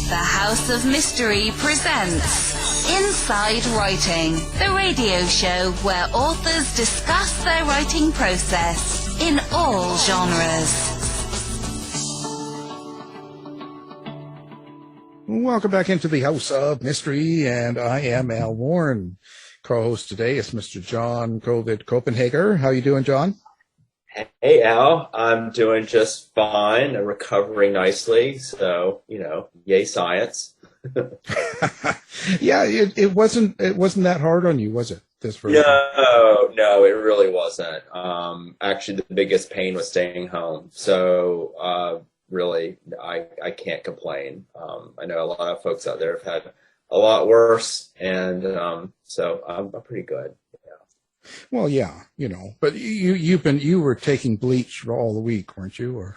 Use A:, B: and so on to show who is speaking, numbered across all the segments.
A: The House of Mystery presents Inside Writing, the radio show where authors discuss their writing process in all genres.
B: Welcome back into the House of Mystery, and I am Al Warren. Co-host today is Mr. John COVID Copenhager. How you doing, John?
C: Hey, Al. I'm doing just fine. I'm recovering nicely. So, yay science.
B: Yeah, it wasn't that hard on you, was it? This version?
C: No, it really wasn't. Actually, the biggest pain was staying home. So, really, I can't complain. I know a lot of folks out there have had a lot worse, and so I'm pretty good. Yeah.
B: Well, yeah, but you were taking bleach all the week, weren't you? Or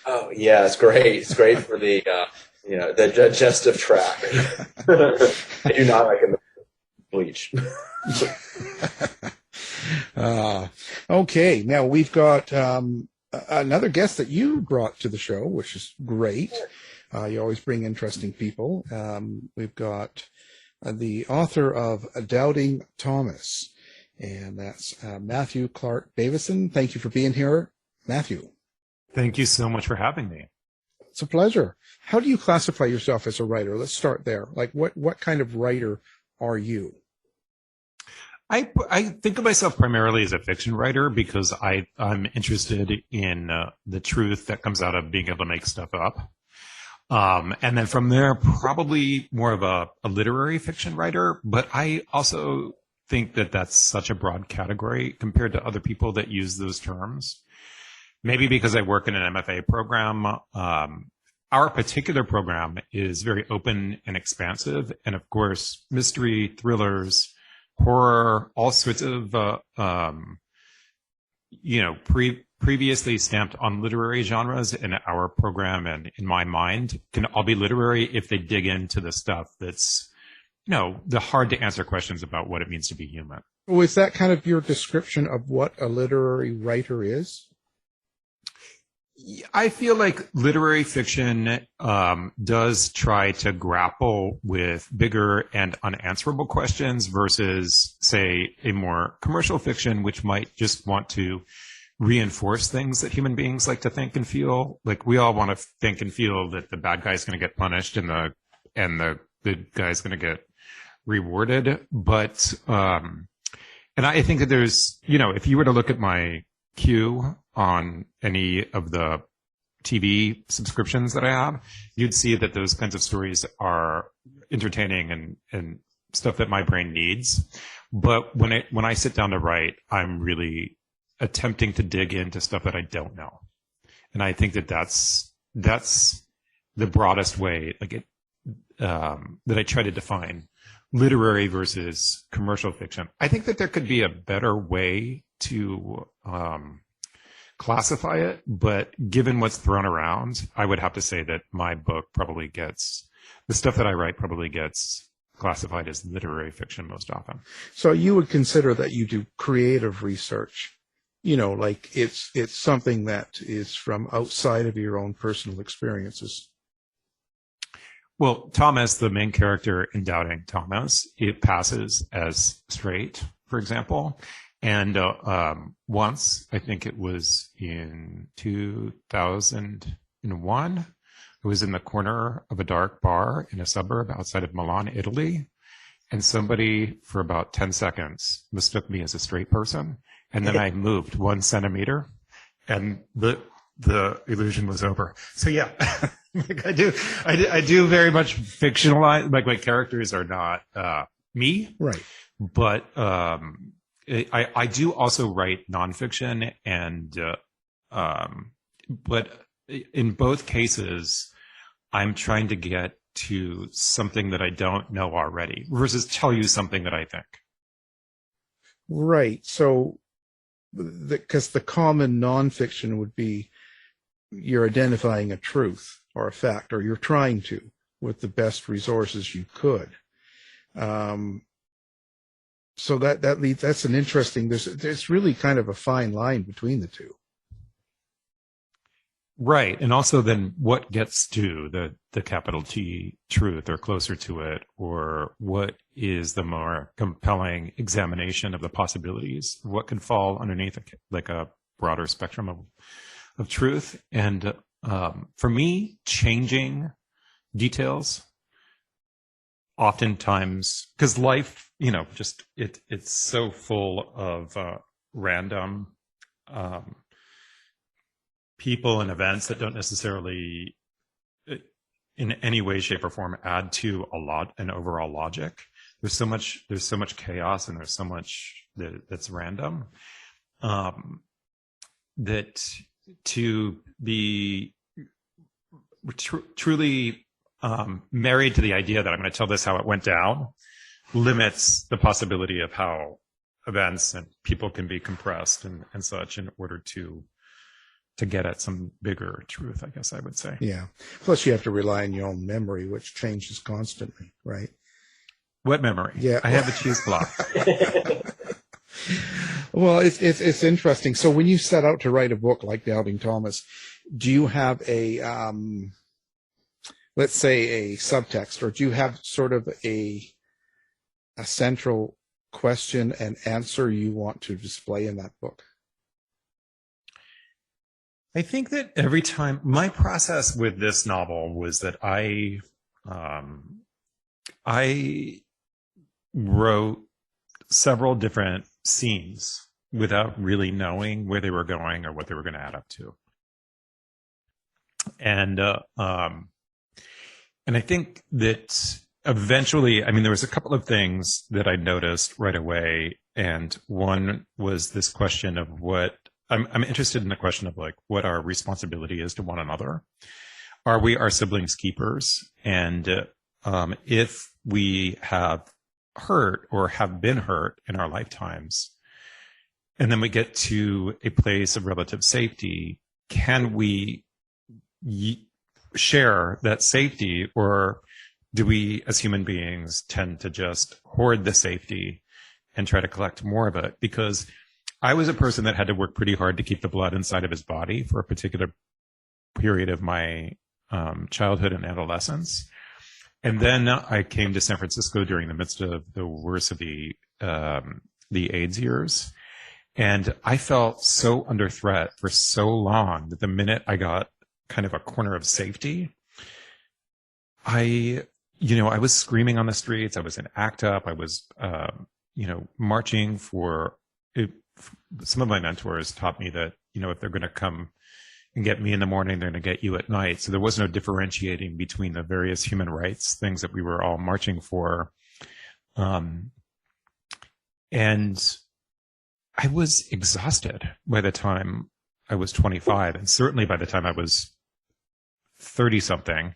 C: Oh yeah, it's great. It's great for the the digestive tract. I do not recommend bleach.
B: Okay, now we've got another guest that you brought to the show, which is great. You always bring interesting people. We've got the author of Doubting Thomas, and that's Matthew Clark Davison. Thank you for being here, Matthew.
D: Thank you so much for having me.
B: It's a pleasure. How do you classify yourself as a writer? Let's start there. Like, what kind of writer are you?
D: I think of myself primarily as a fiction writer because I'm interested in the truth that comes out of being able to make stuff up. And then from there, probably more of a literary fiction writer. But I also think that that's such a broad category compared to other people that use those terms. Maybe because I work in an MFA program. Our particular program is very open and expansive. And of course, mystery, thrillers, horror, all sorts of, previously stamped on literary genres in our program and in my mind can all be literary if they dig into the stuff that's, the hard to answer questions about what it means to be human.
B: Well, is that kind of your description of what a literary writer is?
D: I feel like literary fiction does try to grapple with bigger and unanswerable questions versus, say, a more commercial fiction, which might just want to reinforce things that human beings like to think and feel. Like we all want to think and feel that the bad guy's going to get punished and the good guy's going to get rewarded. But and I think that there's, if you were to look at my queue on any of the TV subscriptions that I have, you'd see that those kinds of stories are entertaining and stuff that my brain needs. But when I sit down to write, I'm really attempting to dig into stuff that I don't know. And I think that that's the broadest way, that I try to define literary versus commercial fiction. I think that there could be a better way to classify it, but given what's thrown around, I would have to say that my book the stuff that I write probably gets classified as literary fiction most often.
B: So you would consider that you do creative research, like it's something that is from outside of your own personal experiences.
D: Well, Thomas, the main character in Doubting Thomas, it passes as straight, for example. And once, I think it was in 2001, I was in the corner of a dark bar in a suburb outside of Milan, Italy. And somebody, for about 10 seconds, mistook me as a straight person. And then I moved 1 centimeter, and the illusion was over. So yeah, I do very much fictionalize. Like my characters are not me,
B: right?
D: But I do also write nonfiction, and but in both cases, I'm trying to get to something that I don't know already versus tell you something that I think.
B: Right. So, because the common nonfiction would be you're identifying a truth or a fact, or you're trying to with the best resources you could. So that's an interesting. There's really kind of a fine line between the two.
D: Right. And also then what gets to the capital T truth or closer to it, or what is the more compelling examination of the possibilities, what can fall underneath like a broader spectrum of truth. And for me, changing details oftentimes, because life, just it's so full of random people and events that don't necessarily in any way, shape, or form add to an overall logic. There's so much chaos, and there's so much that's random, that to be truly married to the idea that I'm going to tell this how it went down limits the possibility of how events and people can be compressed and such in order to get at some bigger truth, I guess I would say.
B: Yeah. Plus, you have to rely on your own memory, which changes constantly, right?
D: What memory?
B: Yeah.
D: I have a cheese block.
B: Well, it's interesting. So when you set out to write a book like Doubting Thomas, do you have a, let's say, a subtext, or do you have sort of a central question and answer you want to display in that book?
D: I think that every time my process with this novel was that I wrote several different scenes without really knowing where they were going or what they were going to add up to. And I think that eventually, there was a couple of things that I noticed right away. And one was this question of what I'm interested in the question of like what our responsibility is to one another. Are we our siblings' keepers? And if we have hurt or have been hurt in our lifetimes, and then we get to a place of relative safety, can we share that safety, or do we as human beings tend to just hoard the safety and try to collect more of it? Because I was a person that had to work pretty hard to keep the blood inside of his body for a particular period of my childhood and adolescence. And then I came to San Francisco during the midst of the worst of the AIDS years. And I felt so under threat for so long that the minute I got kind of a corner of safety, I was screaming on the streets. I was in ACT UP. I was, marching for it. Some of my mentors taught me that, if they're going to come and get me in the morning, they're going to get you at night. So there was no differentiating between the various human rights things that we were all marching for. And I was exhausted by the time I was 25, and certainly by the time I was 30 something.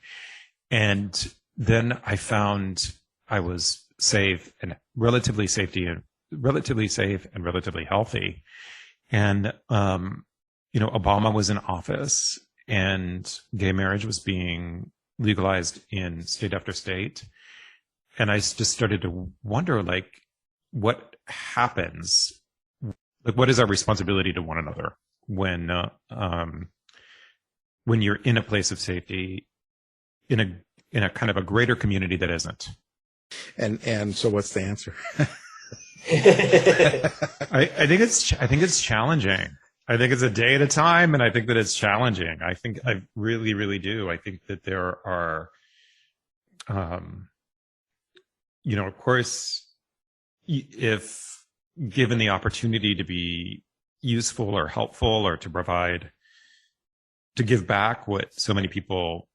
D: And then I found I was safe and relatively safe and relatively healthy. And, Obama was in office and gay marriage was being legalized in state after state. And I just started to wonder, like, what happens? Like, what is our responsibility to one another when you're in a place of safety in a kind of a greater community that isn't?
B: And so what's the answer?
D: I think it's challenging. I think it's a day at a time, and I think that it's challenging. I really, really do. I think that there are, of course, if given the opportunity to be useful or helpful or to give back what so many people,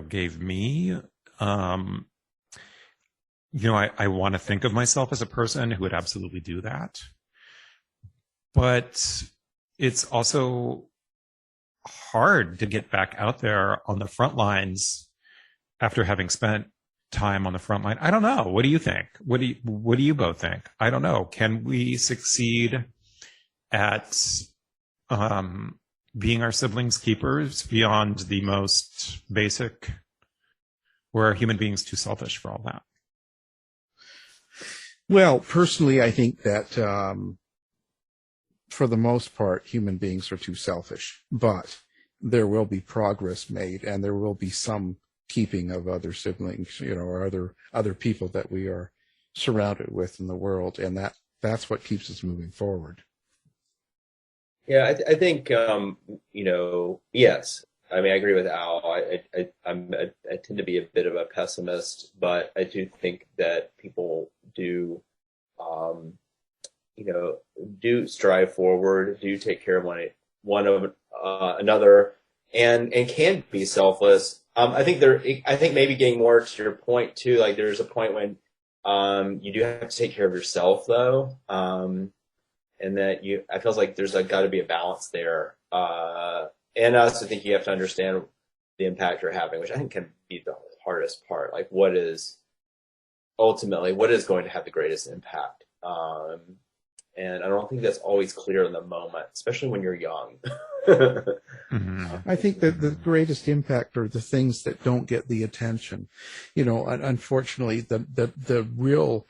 D: gave me, I want to think of myself as a person who would absolutely do that. But it's also hard to get back out there on the front lines after having spent time on the front line. I don't know. What do you think? What do you both think? I don't know. Can we succeed at being our siblings' keepers beyond the most basic? Or are human beings too selfish for all that?
B: Well, personally, I think that for the most part, human beings are too selfish. But there will be progress made, and there will be some keeping of other siblings, or other people that we are surrounded with in the world, and that's what keeps us moving forward.
C: Yeah, I think yes. I mean, I agree with Al. I tend to be a bit of a pessimist, but I do think that people do, do strive forward, do take care of one of another, and can be selfless. I think maybe getting more to your point too. Like, there's a point when you do have to take care of yourself, though, and that I feel like there's got to be a balance there. And I also think you have to understand the impact you're having, which I think can be the hardest part. Like, what is going to have the greatest impact? And I don't think that's always clear in the moment, especially when you're young.
B: Mm-hmm. I think that the greatest impact are the things that don't get the attention. Unfortunately, the real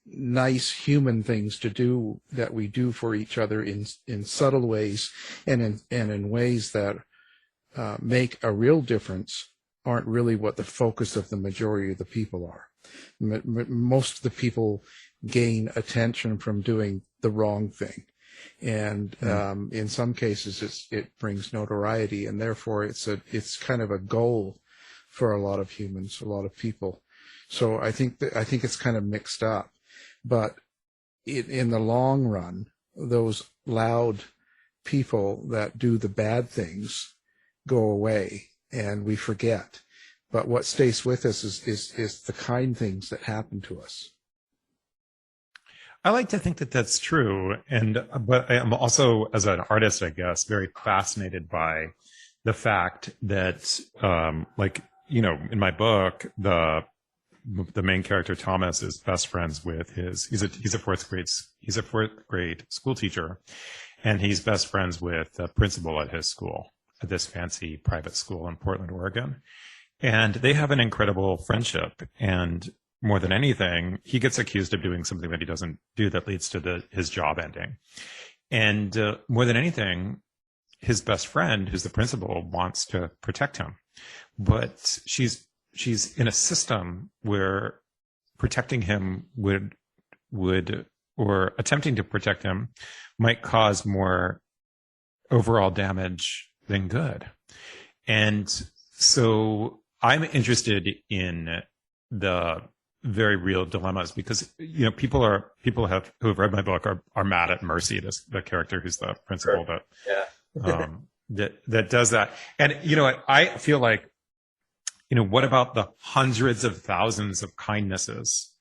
B: nice human things to do that we do for each other in subtle ways and in ways that make a real difference aren't really what the focus of the majority of the people are. Most of the people gain attention from doing the wrong thing, and in some cases it brings notoriety, and therefore it's kind of a goal for a lot of humans, a lot of people. So I think it's kind of mixed up. But in the long run, those loud people that do the bad things go away, and we forget. But what stays with us is the kind things that happen to us.
D: I like to think that that's true, but I am also, as an artist, I guess, very fascinated by the fact that, in my book, the main character Thomas is best friends with he's a fourth grade school teacher, and he's best friends with the principal at his school, at this fancy private school in Portland, Oregon, and they have an incredible friendship. And more than anything, he gets accused of doing something that he doesn't do that leads to his job ending. And more than anything, his best friend, who's the principal, wants to protect him, but she's in a system where protecting him or attempting to protect him might cause more overall damage than good. And so I'm interested in the very real dilemmas, because people who have read my book are mad at Mercy, the character who's the principal, that does that. And I feel like, what about the hundreds of thousands of kindnesses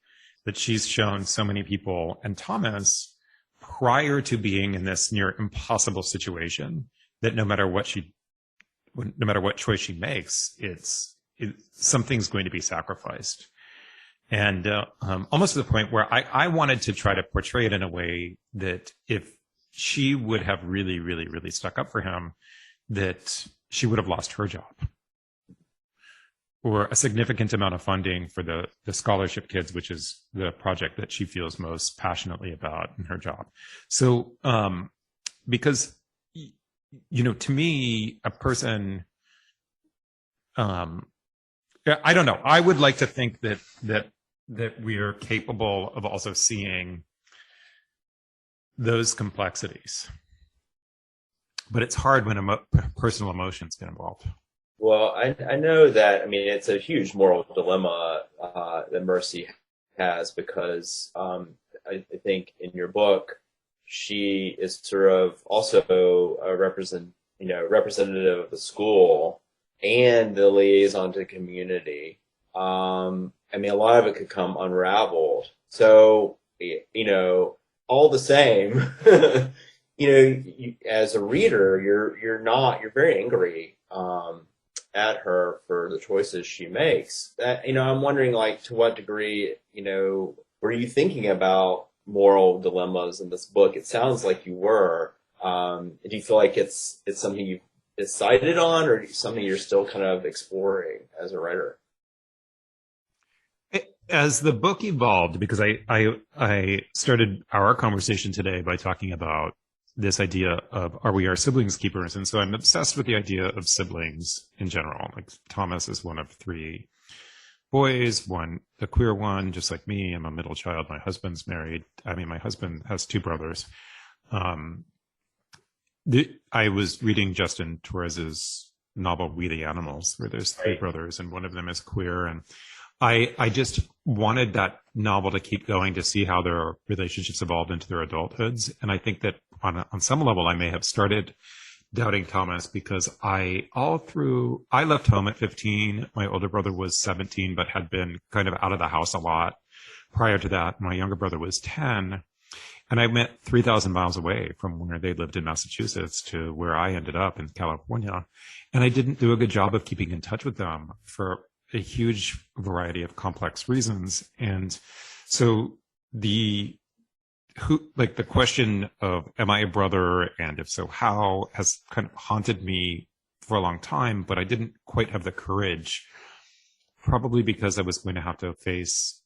D: that she's shown so many people and Thomas prior to being in this near impossible situation, that no matter what choice she makes, something's going to be sacrificed. And almost to the point where I wanted to try to portray it in a way that if she would have really, really, really stuck up for him, that she would have lost her job, or a significant amount of funding for the scholarship kids, which is the project that she feels most passionately about in her job. So, because, to me, a person, I don't know. I would like to think that we are capable of also seeing those complexities, but it's hard when personal emotions get involved.
C: Well, I know that, it's a huge moral dilemma that Mercy has, because I think in your book, she is sort of also a representative of the school and the liaison to the community. A lot of it could come unraveled. So, all the same, as a reader, you're very angry at her for the choices she makes. I'm wondering, to what degree, were you thinking about moral dilemmas in this book? It sounds like you were. Do you feel like it's something you've decided on, or something you're still kind of exploring as a writer?
D: As the book evolved, because I started our conversation today by talking about this idea of, are we our siblings keepers? And so I'm obsessed with the idea of siblings in general. Like Thomas is one of three boys, one a queer one, just like me. I'm a middle child. My husband's married. I mean, my husband has two brothers. I was reading Justin Torres's novel We the Animals, where there's three brothers and one of them is queer. And I just wanted that novel to keep going, to see how their relationships evolved into their adulthoods. And I think that on some level, I may have started doubting Thomas because I left home at 15. My older brother was 17, but had been kind of out of the house a lot. Prior to that, my younger brother was 10. And I went 3,000 miles away from where they lived in Massachusetts to where I ended up in California. And I didn't do a good job of keeping in touch with them for a huge variety of complex reasons. And so the question of, am I a brother? And if so, how, has kind of haunted me for a long time, but I didn't quite have the courage, probably because I was going to have to face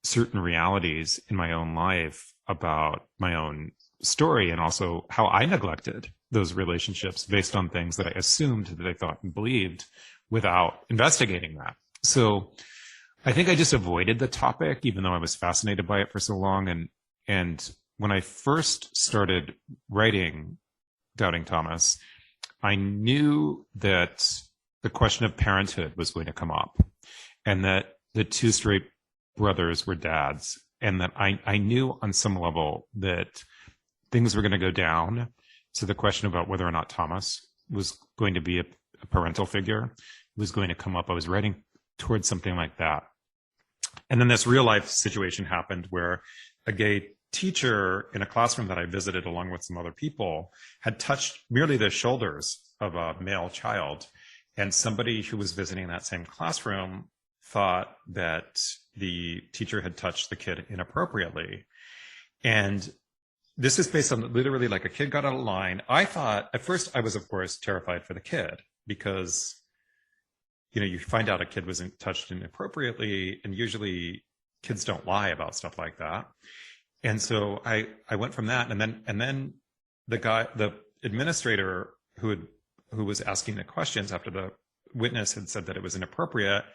D: certain realities in my own life about my own story, and also how I neglected those relationships based on things that I assumed that I thought and believed without investigating that. So I think I just avoided the topic, even though I was fascinated by it for so long. And when I first started writing Doubting Thomas, I knew that the question of parenthood was going to come up, and that the two straight brothers were dads, and that I knew on some level that things were going to go down. So the question about whether or not Thomas was going to be a parental figure was going to come up. I was writing towards something like that. And then this real life situation happened where a gay teacher in a classroom that I visited along with some other people had touched merely the shoulders of a male child. And somebody who was visiting that same classroom thought that the teacher had touched the kid inappropriately. And this is based on literally like a kid got out of line. I thought, at first I was, of course, terrified for the kid because, you know, you find out a kid was touched inappropriately, and usually kids don't lie about stuff like that. And so I went from that. And then the administrator who was asking the questions after the witness had said that it was inappropriate,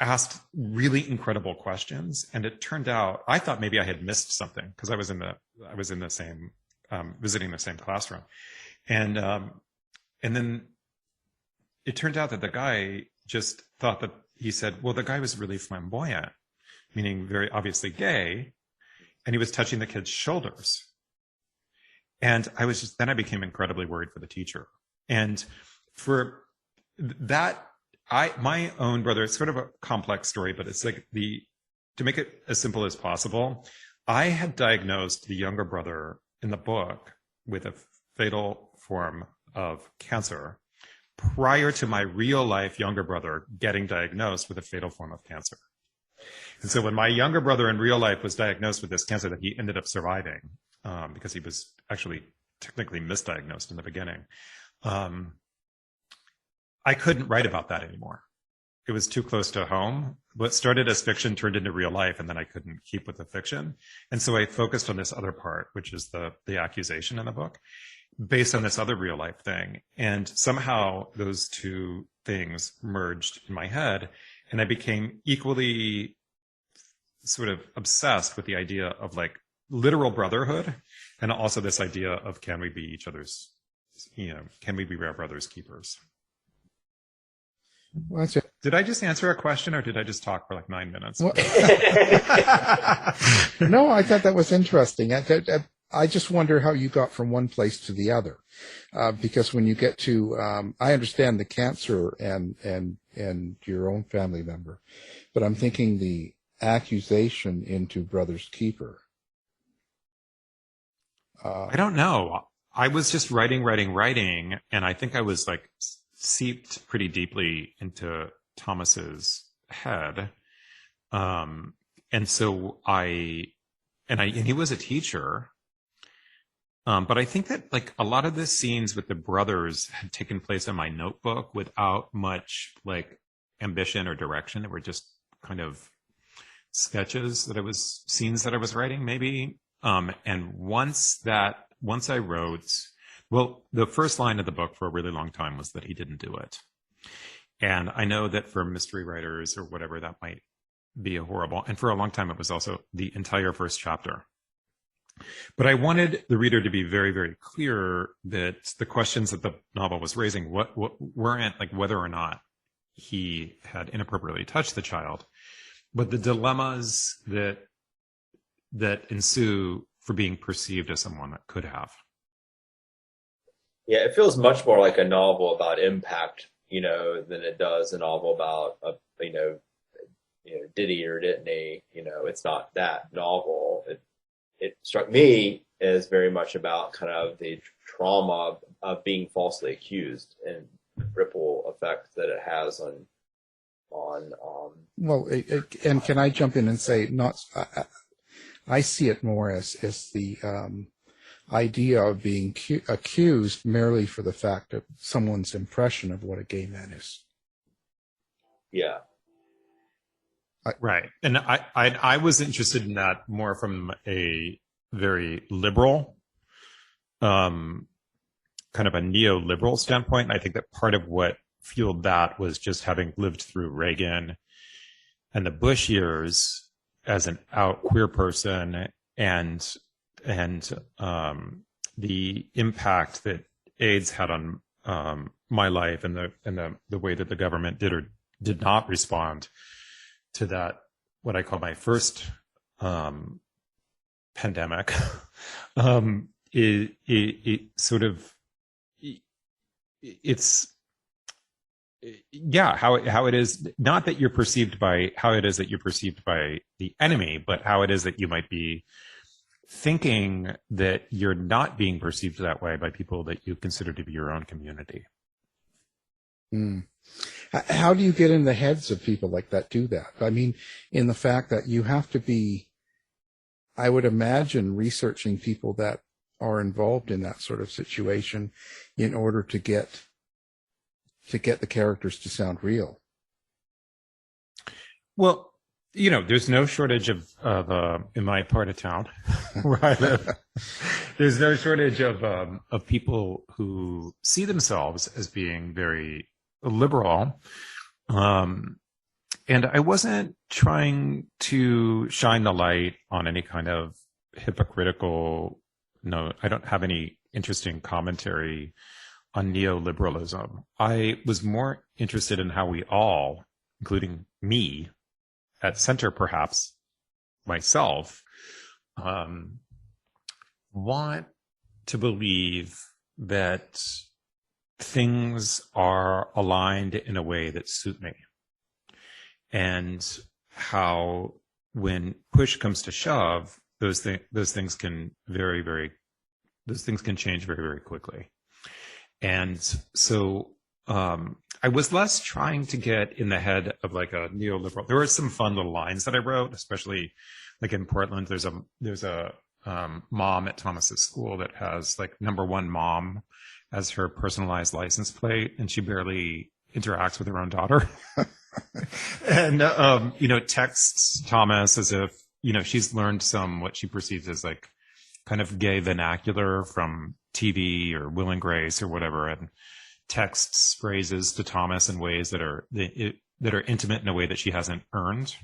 D: asked really incredible questions. And it turned out, I thought maybe I had missed something because I was in the same, visiting the same classroom. And then it turned out that the guy just thought that, he said, well, the guy was really flamboyant, meaning very obviously gay, and he was touching the kid's shoulders. And then I became incredibly worried for the teacher. And for that, my own brother, it's sort of a complex story, but it's like to make it as simple as possible, I had diagnosed the younger brother in the book with a fatal form of cancer prior to my real life younger brother getting diagnosed with a fatal form of cancer. And so when my younger brother in real life was diagnosed with this cancer that he ended up surviving, because he was actually technically misdiagnosed in the beginning, I couldn't write about that anymore. It was too close to home. What started as fiction turned into real life, and then I couldn't keep with the fiction. And so I focused on this other part, which is the accusation in the book, based on this other real life thing. And somehow those two things merged in my head, and I became equally sort of obsessed with the idea of like literal brotherhood, and also this idea of can we be each other's, can we be our brother's keepers?
B: Well, that's it.
D: Did I just answer a question, or did I just talk for like 9 minutes?
B: Well, no, I thought that was interesting. I just wonder how you got from one place to the other, because when you get to, I understand the cancer and your own family member, but I'm thinking the accusation into brother's keeper.
D: I don't know. I was just writing, and I think I was like seeped pretty deeply into Thomas's head. And so he was a teacher. But I think that like a lot of the scenes with the brothers had taken place in my notebook without much like ambition or direction. They were just kind of sketches scenes that I was writing maybe. And once I wrote, well, the first line of the book for a really long time was that he didn't do it. And I know that for mystery writers or whatever, that might be a horrible. And for a long time, it was also the entire first chapter. But I wanted the reader to be very, very clear that the questions that the novel was raising what weren't like whether or not he had inappropriately touched the child, but the dilemmas that ensue for being perceived as someone that could have.
C: Yeah, it feels much more like a novel about impact, than it does a novel about, did he or didn't he? It's not that novel. It struck me as very much about kind of the trauma of being falsely accused and the ripple effect that it has on.
B: Well, and can I jump in and say, I see it more as the idea of being accused merely for the fact of someone's impression of what a gay man is.
C: Yeah.
D: Right. And I was interested in that more from a very liberal, kind of a neoliberal standpoint. I think that part of what fueled that was just having lived through Reagan and the Bush years as an out queer person and the impact that AIDS had on my life and the way that the government did or did not respond to that, what I call my first pandemic. How it is not that you're perceived by how it is that you're perceived by the enemy, but how it is that you might be thinking that you're not being perceived that way by people that you consider to be your own community.
B: How do you get in the heads of people like that do that? I mean, in the fact that you have to be, I would imagine, researching people that are involved in that sort of situation in order to get the characters to sound real.
D: Well, there's no shortage of in my part of town where I live, there's no shortage of people who see themselves as being very liberal. And I wasn't trying to shine the light on any kind of hypocritical, I don't have any interesting commentary on neoliberalism. I was more interested in how we all, including me, at center perhaps, myself, want to believe that things are aligned in a way that suit me. And how when push comes to shove, those things can change very, very quickly. And so I was less trying to get in the head of like a neoliberal. There were some fun little lines that I wrote, especially like in Portland. There's a mom at Thomas's school that has like #1 mom as her personalized license plate, and she barely interacts with her own daughter. And texts Thomas as if she's learned what she perceives as like kind of gay vernacular from TV or Will and Grace or whatever, and texts phrases to Thomas in ways that are intimate in a way that she hasn't earned.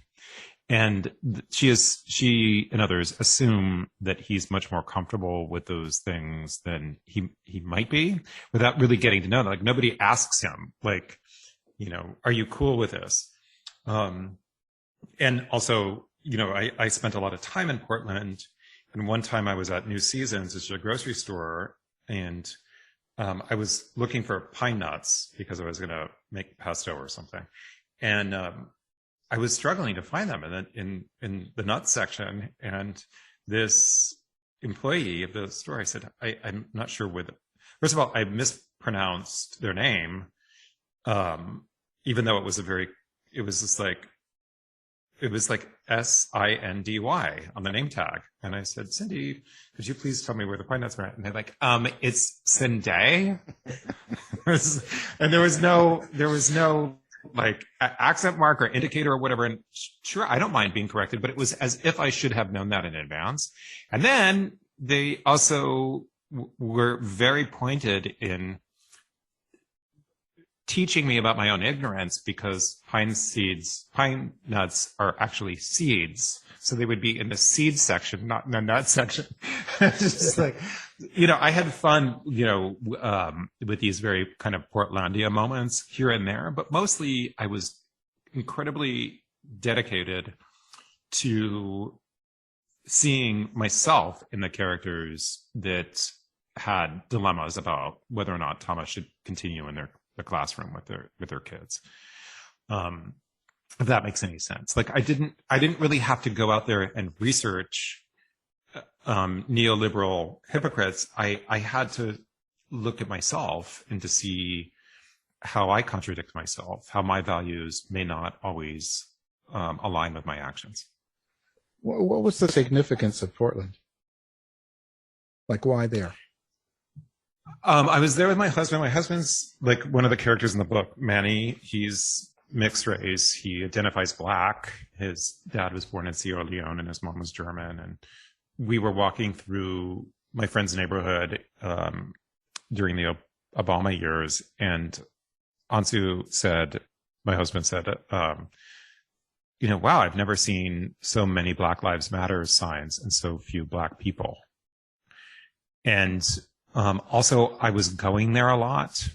D: And she and others assume that he's much more comfortable with those things than he might be, without really getting to know them. Like nobody asks him, like, are you cool with this? And also, I spent a lot of time in Portland, and one time I was at New Seasons, which is a grocery store, and I was looking for pine nuts because I was going to make pesto or something. And I was struggling to find them in the nuts section. And this employee of the store, I said, I'm not sure first of all, I mispronounced their name, even though it was like SINDY on the name tag. And I said, Cindy, could you please tell me where the pine nuts are at? And they're like, it's Cindy. And there was no like accent mark or indicator or whatever. And sure, I don't mind being corrected, but it was as if I should have known that in advance. And then they also were very pointed in teaching me about my own ignorance, because pine nuts are actually seeds. So they would be in the seed section, not in the nut section. It's just like, I had fun, with these very kind of Portlandia moments here and there, but mostly I was incredibly dedicated to seeing myself in the characters that had dilemmas about whether or not Thomas should continue in the classroom with their kids. If that makes any sense. Like I didn't really have to go out there and research neoliberal hypocrites. I had to look at myself and to see how I contradict myself, how my values may not always align with my actions.
B: What was the significance of Portland? Like, why there?
D: I was there with my husband. My husband's like one of the characters in the book, Manny. He's mixed race. He identifies Black. His dad was born in Sierra Leone and his mom was German. And we were walking through my friend's neighborhood during the Obama years. And Ansu said, my husband said, wow, I've never seen so many Black Lives Matter signs and so few Black people. And also, I was going there a lot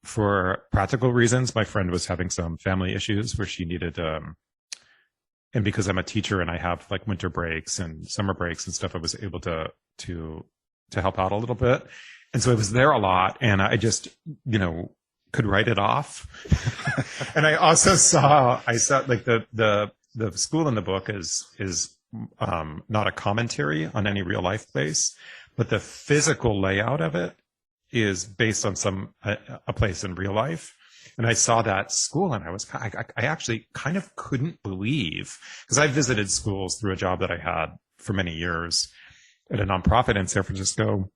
D: for practical reasons. My friend was having some family issues where she needed, and because I'm a teacher and I have like winter breaks and summer breaks and stuff, I was able to help out a little bit. And so I was there a lot, and I just, could write it off. And I also saw like the school in the book is not a commentary on any real life place, but the physical layout of it is based on a place in real life. And I saw that school, and I actually kind of couldn't believe, because I visited schools through a job that I had for many years at a nonprofit in San Francisco.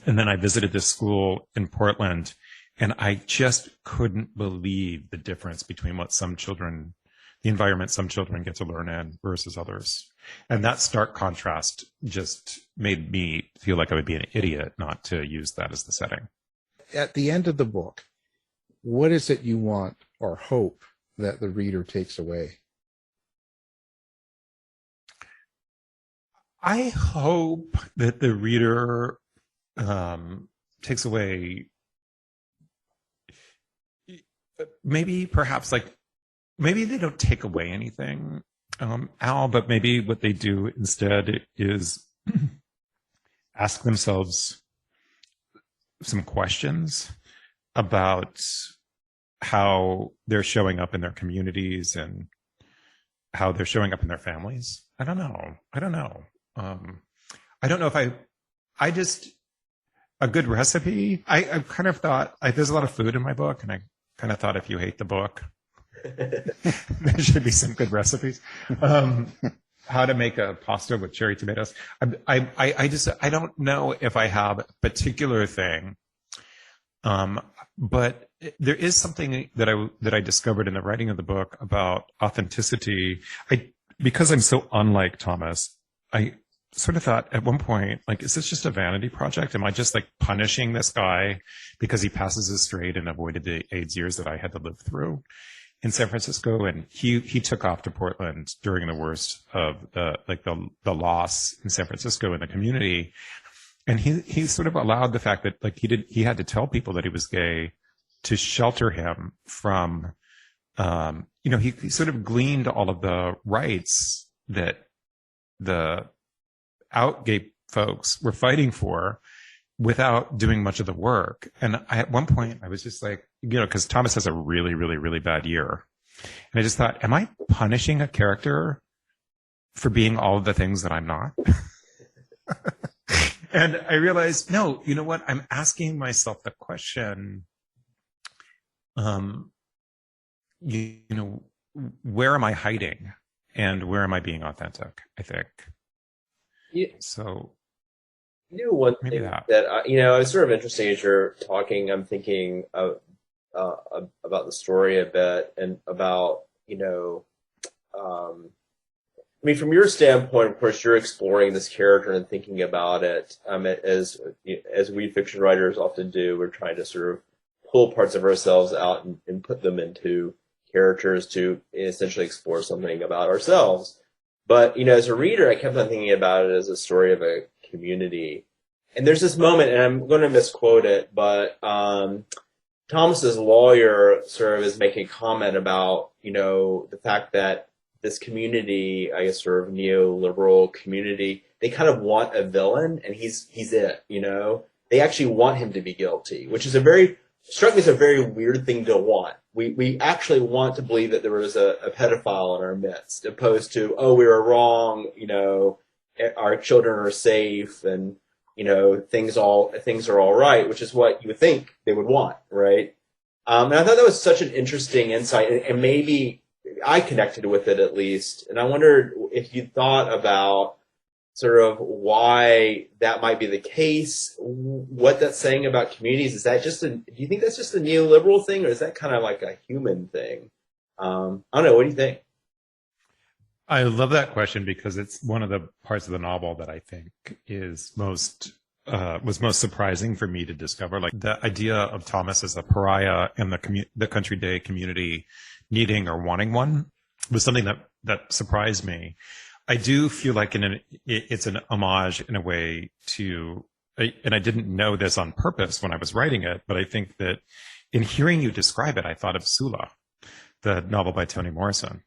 D: And then I visited this school in Portland, and I just couldn't believe the difference between the environment some children get to learn in versus others. And that stark contrast just made me feel like I would be an idiot not to use that as the setting.
B: At the end of the book, what is it you want or hope that the reader takes away?
D: I hope that the reader takes away maybe they don't take away anything, Al, but maybe what they do instead is ask themselves some questions about how they're showing up in their communities and how they're showing up in their families. I don't know. I don't know if I just, a good recipe. I kind of thought, there's a lot of food in my book, and I kind of thought if you hate the book, there should be some good recipes. How to make a pasta with cherry tomatoes. I don't know if I have a particular thing, but there is something that I discovered in the writing of the book about authenticity. Because I'm so unlike Thomas, I sort of thought at one point, like, is this just a vanity project? Am I just like punishing this guy because he passes as straight and avoided the AIDS years that I had to live through in San Francisco? And he took off to Portland during the worst of the loss in San Francisco in the community. And he sort of allowed the fact that like he had to tell people that he was gay to shelter him from, he sort of gleaned all of the rights that the out gay folks were fighting for without doing much of the work. And at one point I was just like, because Thomas has a really, really, really bad year. And I just thought, am I punishing a character for being all of the things that I'm not? And I realized, no, you know what? I'm asking myself the question, where am I hiding and where am I being authentic, I think.
C: Yeah.
D: So
C: one thing that it was sort of interesting as you're talking. I'm thinking of about the story a bit and about, I mean, from your standpoint, of course, you're exploring this character and thinking about it. As we fiction writers often do, we're trying to sort of pull parts of ourselves out and put them into characters to essentially explore something about ourselves. But, as a reader, I kept on thinking about it as a story of a community. And there's this moment, and I'm going to misquote it, but Thomas's lawyer sort of is making a comment about, the fact that this community, I guess sort of neoliberal community, they kind of want a villain, and he's it, They actually want him to be guilty, which is struck me as a very weird thing to want. We actually want to believe that there was a pedophile in our midst, opposed to, oh, we were wrong, our children are safe, and things are all right, which is what you would think they would want, right? And I thought that was such an interesting insight, and maybe I connected with it at least. And I wondered if you thought about sort of why that might be the case, what that's saying about communities. Is that do you think that's just a neoliberal thing, or is that kind of like a human thing? I don't know. What do you think?
D: I love that question because it's one of the parts of the novel that I think is was most surprising for me to discover. Like the idea of Thomas as a pariah and the Country Day community needing or wanting one was something that surprised me. I do feel like it's an homage in a way to, and I didn't know this on purpose when I was writing it, but I think that in hearing you describe it, I thought of Sula, the novel by Toni Morrison,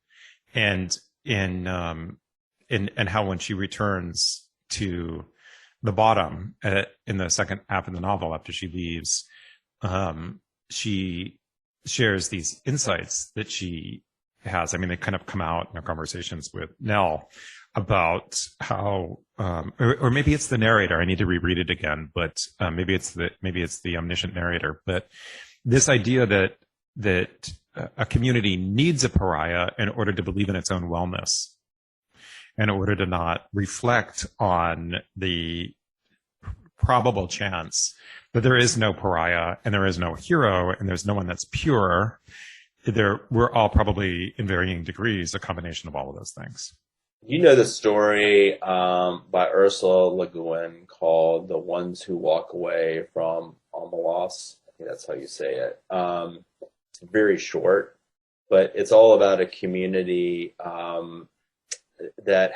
D: and how when she returns to the bottom in the second half of the novel after she leaves, she shares these insights that she has. I mean, they kind of come out in her conversations with Nell about how, or maybe it's the narrator. I need to reread it again, but maybe it's the omniscient narrator. But this idea that a community needs a pariah in order to believe in its own wellness, in order to not reflect on the probable chance that there is no pariah and there is no hero and there's no one that's pure. We're all probably in varying degrees a combination of all of those things.
C: You know the story by Ursula Le Guin called "The Ones Who Walk Away from Almalos." I think that's how you say it. It's very short, but it's all about a community that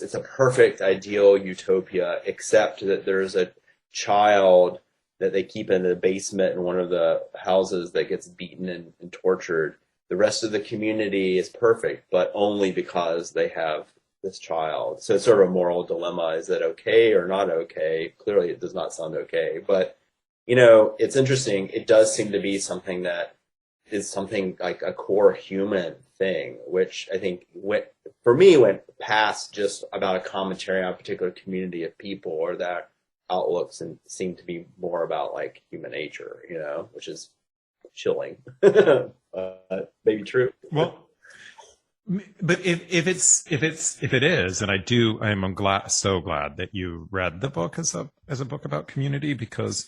C: it's a perfect, ideal utopia, except that there's a child that they keep in the basement in one of the houses that gets beaten and tortured. The rest of the community is perfect, but only because they have this child. So it's sort of a moral dilemma. Is that okay or not okay? Clearly it does not sound okay, but it's interesting. It does seem to be something that is something like a core human thing, which I think went past just about a commentary on a particular community of people or their outlooks, and seemed to be more about like human nature, which is chilling, maybe true.
D: Well, but if it is, and I'm so glad that you read the book as a book about community, because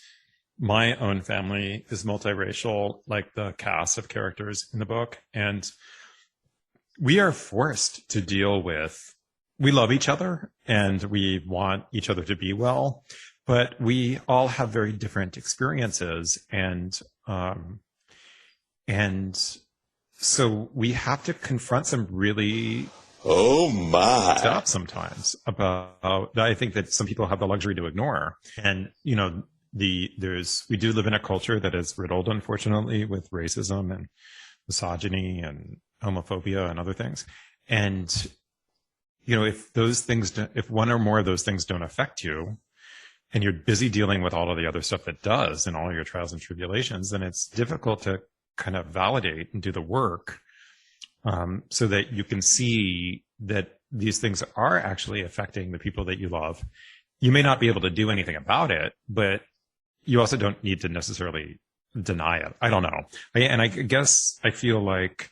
D: my own family is multiracial, like the cast of characters in the book, and we are forced to deal with. We love each other and we want each other to be well, but we all have very different experiences, and so we have to confront some really stuff sometimes about. I think that some people have the luxury to ignore, and we do live in a culture that is riddled, unfortunately, with racism and misogyny and homophobia and other things, and if one or more of those things don't affect you, and you're busy dealing with all of the other stuff that does and all your trials and tribulations, then it's difficult to kind of validate and do the work so that you can see that these things are actually affecting the people that you love. You may not be able to do anything about it, but you also don't need to necessarily deny it. I don't know. I guess I feel like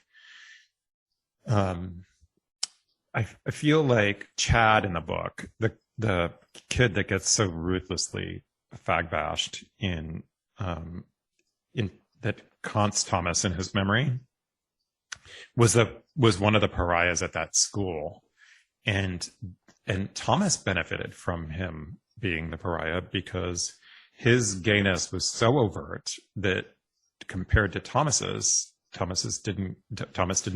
D: I feel like Chad in the book, the kid that gets so ruthlessly fag bashed that Kant's Thomas in his memory, was one of the pariahs at that school, and Thomas benefited from him being the pariah because his gayness was so overt that compared to Thomas didn't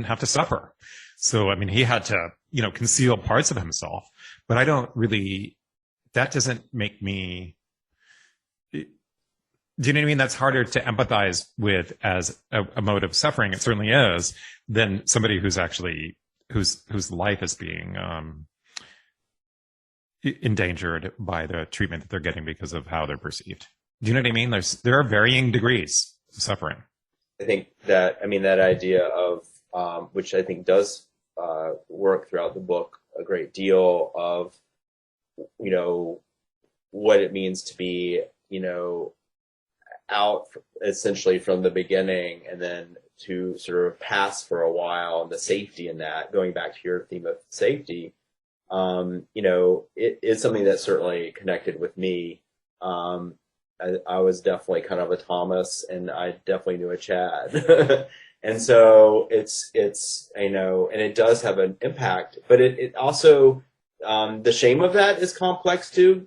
D: have to suffer. So I mean, he had to conceal parts of himself, but that doesn't make me. Do you know what I mean? That's harder to empathize with as a mode of suffering. It certainly is, than somebody who's actually whose life is being endangered by the treatment that they're getting because of how they're perceived. Do you know what I mean? There are varying degrees of suffering.
C: I think that idea of which I think does work throughout the book a great deal of what it means to be out essentially from the beginning, and then to sort of pass for a while, and the safety in that, going back to your theme of safety, it is something that certainly connected with me. I was definitely kind of a Thomas, and I definitely knew a Chad. And so it's and it does have an impact, but it also, the shame of that is complex too.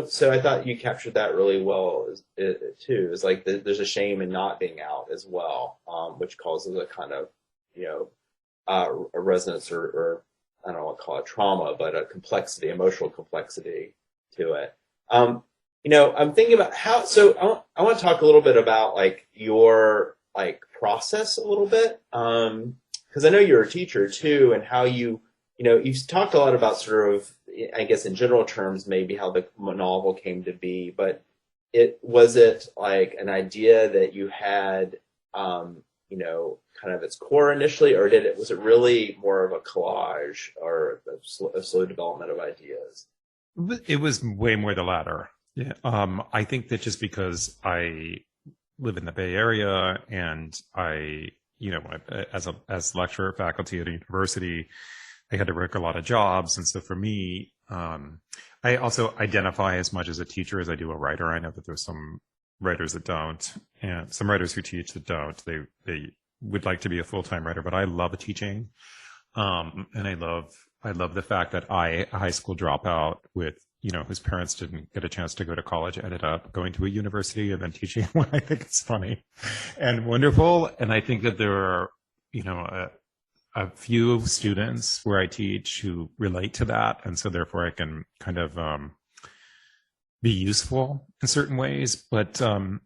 C: So I thought you captured that really well too. It's like there's a shame in not being out as well, which causes a kind of, a resonance or I don't want to call it trauma, but a complexity, emotional complexity to it. I'm thinking about how, so I want to talk a little bit about your process a little bit. Cause I know you're a teacher too, and how you've talked a lot about sort of, I guess in general terms, maybe how the novel came to be, but was it like an idea that you had, kind of its core initially, or was it really more of a collage or a slow development of ideas?
D: It was way more the latter. Yeah. I think that just because I live in the Bay Area and I, as lecturer faculty at a university, I had to work a lot of jobs. And so for me, I also identify as much as a teacher as I do a writer. I know that there's some writers that don't, and some writers who teach that don't. They would like to be a full-time writer, but I love teaching. And I love the fact that a high school dropout whose parents didn't get a chance to go to college, ended up going to a university and then teaching what I think is funny and wonderful. And I think that there are, a few students where I teach who relate to that. And so therefore I can kind of be useful in certain ways. But I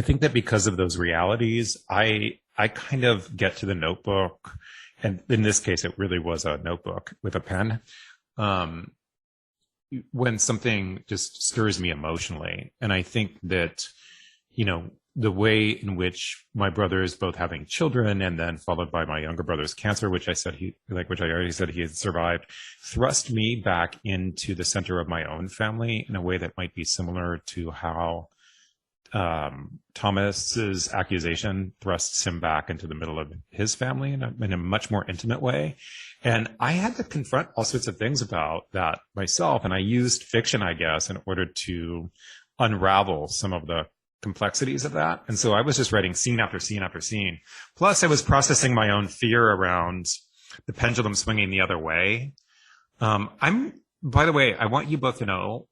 D: think that because of those realities, I kind of get to the notebook. And in this case, it really was a notebook with a pen. When something just stirs me emotionally. And I think that, the way in which my brother is both having children and then followed by my younger brother's cancer, which I already said he had survived, thrust me back into the center of my own family in a way that might be similar to how Thomas's accusation thrusts him back into the middle of his family in a much more intimate way. And I had to confront all sorts of things about that myself. And I used fiction, I guess, in order to unravel some of the complexities of that. And so I was just writing scene after scene after scene. Plus I was processing my own fear around the pendulum swinging the other way. By the way, I want you both to know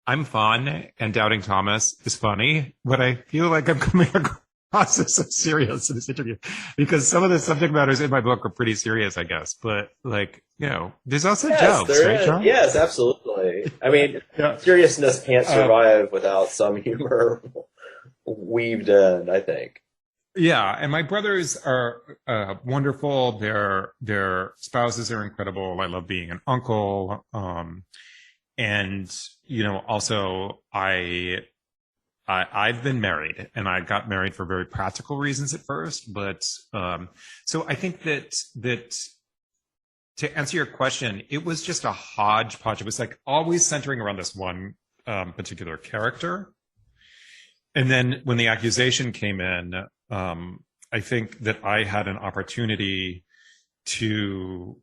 D: I'm fun and Doubting Thomas is funny, but I feel like I'm coming across as so serious in this interview because some of the subject matters in my book are pretty serious, I guess. But there's also jokes, right, John?
C: Yes, absolutely. I mean, seriousness can't survive without some humor weaved in, I think.
D: Yeah, and my brothers are wonderful. Their spouses are incredible. I love being an uncle. And also I've been married, and I got married for very practical reasons at first. But so I think that to answer your question, it was just a hodgepodge. It was like always centering around this one particular character. And then when the accusation came in, I think that I had an opportunity to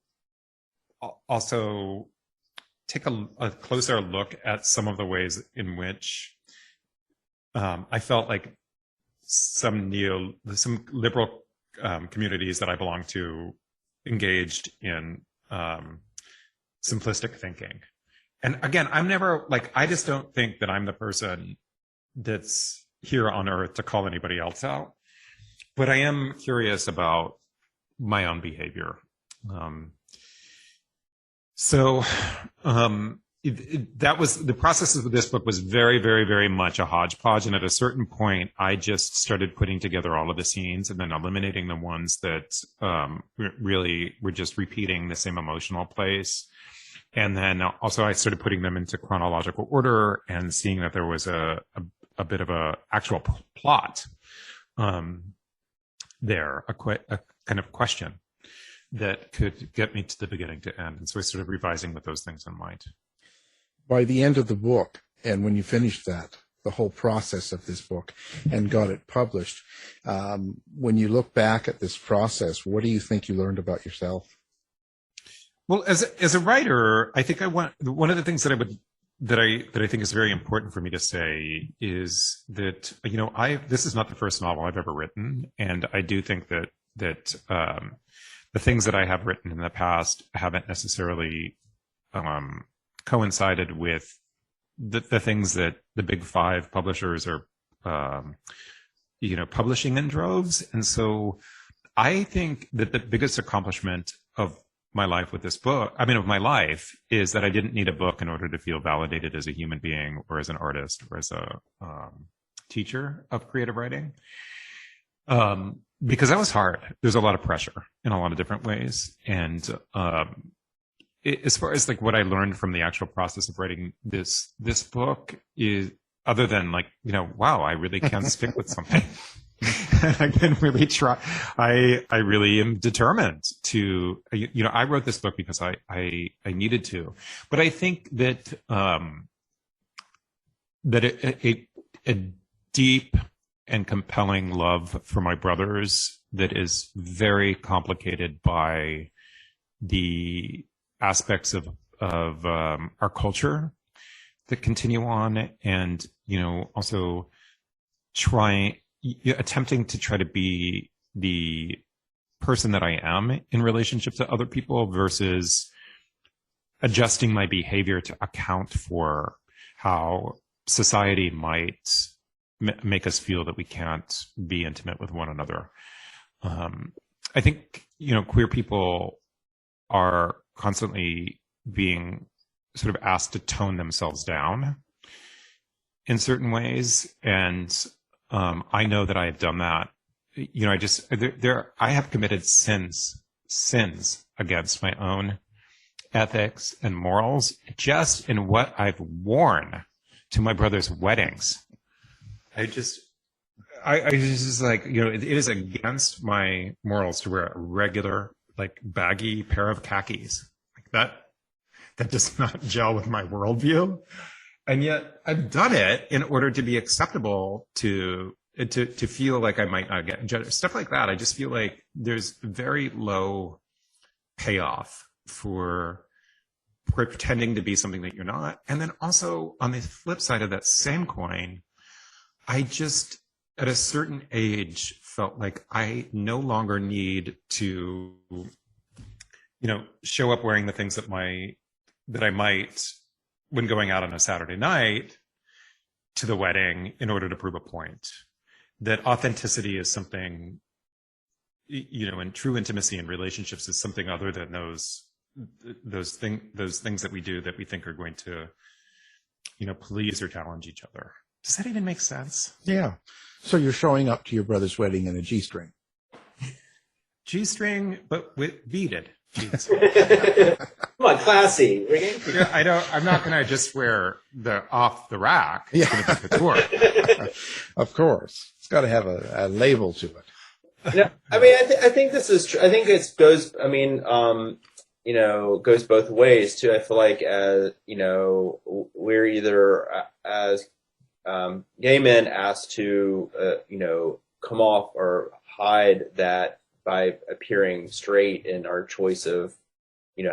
D: also take a closer look at some of the ways in which I felt like some liberal communities that I belong to engaged in simplistic thinking. And again, I'm never like, I just don't think that I'm the person that's here on earth to call anybody else out. But I am curious about my own behavior. That was the process of this book was very, very, very much a hodgepodge. And at a certain point, I just started putting together all of the scenes and then eliminating the ones that really were just repeating the same emotional place. And then also I started putting them into chronological order and seeing that there was a bit of a actual plot there, a kind of question that could get me to the beginning to end. And so I started revising with those things in mind.
B: By the end of the book, and when you finished that, the whole process of this book and got it published, when you look back at this process, what do you think you learned about yourself?
D: Well, as a writer, I think one of the things that I think is very important for me to say is that, you know, this is not the first novel I've ever written, and I do think that the things that I have written in the past haven't necessarily coincided with the things that the big five publishers are, publishing in droves. And so I think that the biggest accomplishment of my life with this book, of my life, is that I didn't need a book in order to feel validated as a human being or as an artist or as a teacher of creative writing. Because that was hard. There's a lot of pressure in a lot of different ways. And as far as like what I learned from the actual process of writing this book is, other than like, wow, I really can stick with something. I can really try. I really am determined to, I wrote this book because I needed to, but I think that, a deep and compelling love for my brothers that is very complicated by the aspects of our culture that continue on, and also attempting to try to be the person that I am in relationship to other people versus adjusting my behavior to account for how society might make us feel that we can't be intimate with one another. I think, queer people are constantly being sort of asked to tone themselves down in certain ways. And I know that I have done that. I have committed sins against my own ethics and morals just in what I've worn to my brother's weddings. I just like, it is against my morals to wear a regular, like, baggy pair of khakis. Like that does not gel with my worldview. And yet I've done it in order to be acceptable to feel like I might not get judged. Stuff like that. I just feel like there's very low payoff for pretending to be something that you're not. And then also on the flip side of that same coin, I just, at a certain age, felt like I no longer need to, show up wearing the things that I might when going out on a Saturday night to the wedding in order to prove a point. That authenticity is something, and true intimacy in relationships is something other than those things that we do that we think are going to, please or challenge each other. Does that even make sense?
B: Yeah. So you're showing up to your brother's wedding in a G-string.
D: G-string, but with beaded jeans.
C: Come on, classy.
D: Yeah, I'm not going to just wear the off the rack. It's going to be couture.
B: Of course. It's got to have a label to it.
C: Yeah. I think this is true. I think it goes, goes both ways too. I feel like, we're either as gay men asked to, come off or hide that by appearing straight in our choice of,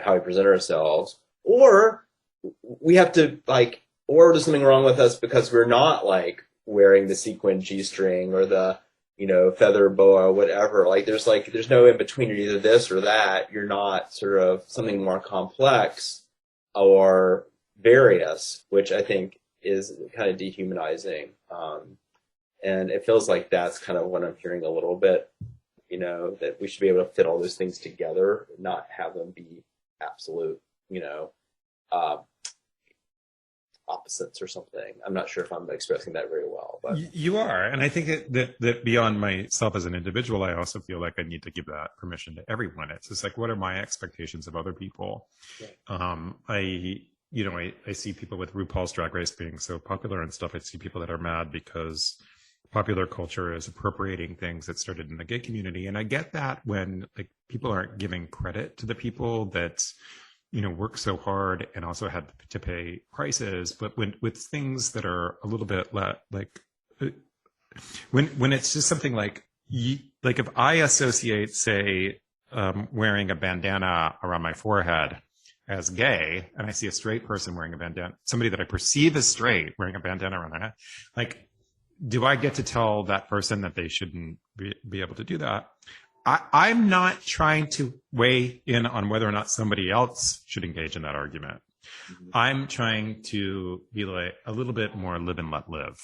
C: how we present ourselves, or we have to or there's something wrong with us because we're not like wearing the sequin G-string or the, feather boa, whatever. There's no in between. You're either this or that. You're not sort of something more complex or various, which I think is kind of dehumanizing. And it feels like that's kind of what I'm hearing a little bit, that we should be able to fit all those things together, not have them be absolute, opposites or something. I'm not sure if I'm expressing that very well, but
D: you are. And I think that beyond myself as an individual, I also feel like I need to give that permission to everyone. It's just like, what are my expectations of other people? Right. I see people with RuPaul's Drag Race being so popular and stuff. I see people that are mad because popular culture is appropriating things that started in the gay community. And I get that when like people aren't giving credit to the people that, work so hard and also had to pay prices. But with things that are a little bit when it's just something like if I associate, say, wearing a bandana around my forehead as gay, and I see a straight person wearing a bandana, somebody that I perceive as straight wearing a bandana around their head, like, do I get to tell that person that they shouldn't be able to do that? I'm not trying to weigh in on whether or not somebody else should engage in that argument. Mm-hmm. I'm trying to be like a little bit more live and let live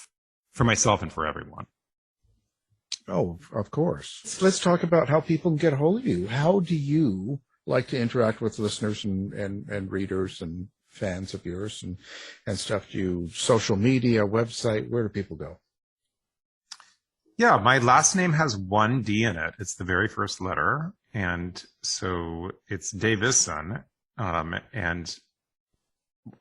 D: for myself and for everyone.
B: Oh, of course. Let's talk about how people can get a hold of you. How do you like to interact with listeners and readers and fans of yours and stuff? Do you social media, website? Where do people go?
D: Yeah, my last name has one D in it. It's the very first letter. And so it's Davison. And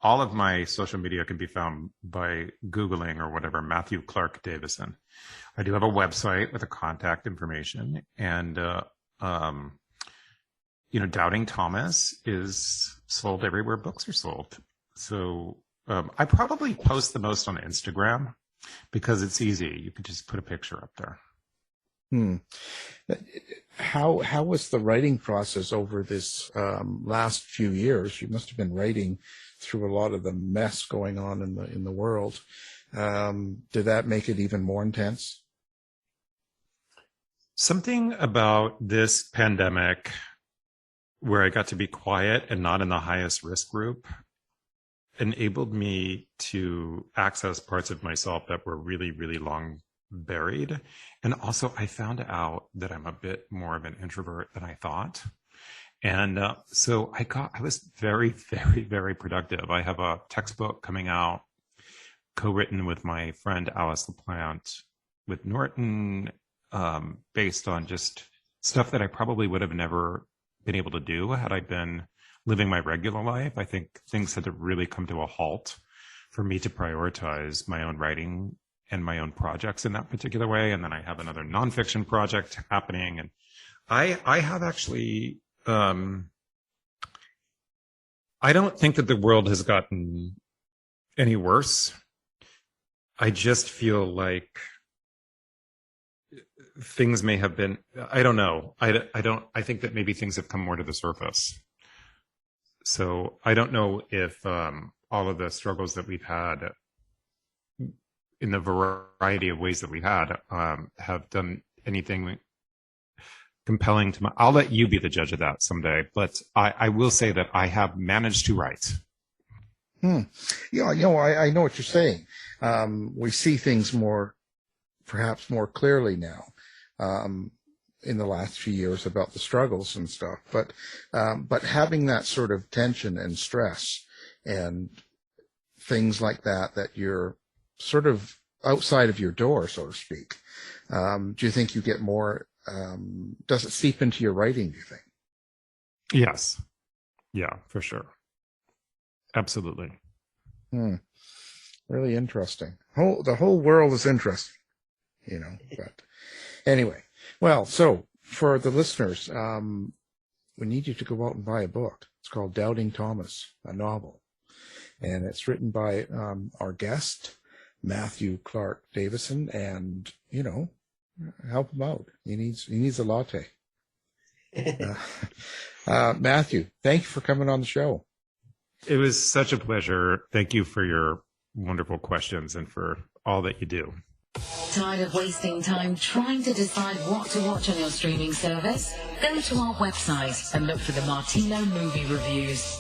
D: all of my social media can be found by Googling or whatever, Matthew Clark Davison. I do have a website with a contact information. And, Doubting Thomas is sold everywhere books are sold. So I probably post the most on Instagram, because it's easy. You can just put a picture up there.
B: How was the writing process over this last few years? You must have been writing through a lot of the mess going on in the world. Did that make it even more intense?
D: Something about this pandemic where I got to be quiet and not in the highest risk group enabled me to access parts of myself that were really, really long buried. And also I found out that I'm a bit more of an introvert than I thought. And so I was very, very, very productive. I have a textbook coming out, co-written with my friend Alice LaPlante with Norton, based on just stuff that I probably would have never been able to do had I been living my regular life. I think things had to really come to a halt for me to prioritize my own writing and my own projects in that particular way. And then I have another nonfiction project happening. And I have actually, I don't think that the world has gotten any worse. I just feel like things may have been, I don't know. I think that maybe things have come more to the surface. So I don't know if all of the struggles that we've had in the variety of ways that we've had have done anything compelling to I'll let you be the judge of that someday. But I will say that I have managed to write.
B: Yeah, I know what you're saying. We see things perhaps more clearly now. In the last few years about the struggles and stuff, but having that sort of tension and stress and things like that you're sort of outside of your door, so to speak. Do you think you get more? Does it seep into your writing? Do you think?
D: Yes. Yeah, for sure. Absolutely.
B: Really interesting. The whole world is interesting, But anyway. Well, so for the listeners, we need you to go out and buy a book. It's called Doubting Thomas, a novel. And it's written by our guest, Matthew Clark Davison, and, help him out. He needs a latte. Matthew, thank you for coming on the show.
D: It was such a pleasure. Thank you for your wonderful questions and for all that you do.
E: Tired of wasting time trying to decide what to watch on your streaming service? Go to our website and look for the Martino movie reviews.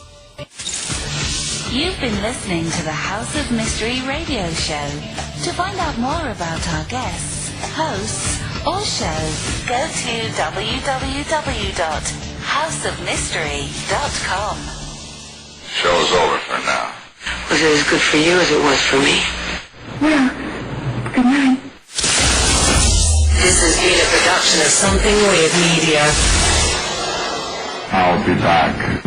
A: You've been listening to the House of Mystery radio show. To find out more about our guests, hosts, or shows, go to www.houseofmystery.com.
F: Show's over for now.
G: Was it as good for you as it was for me?
H: Well, good night.
G: This has been a production of Something Weird Media.
F: I'll be back.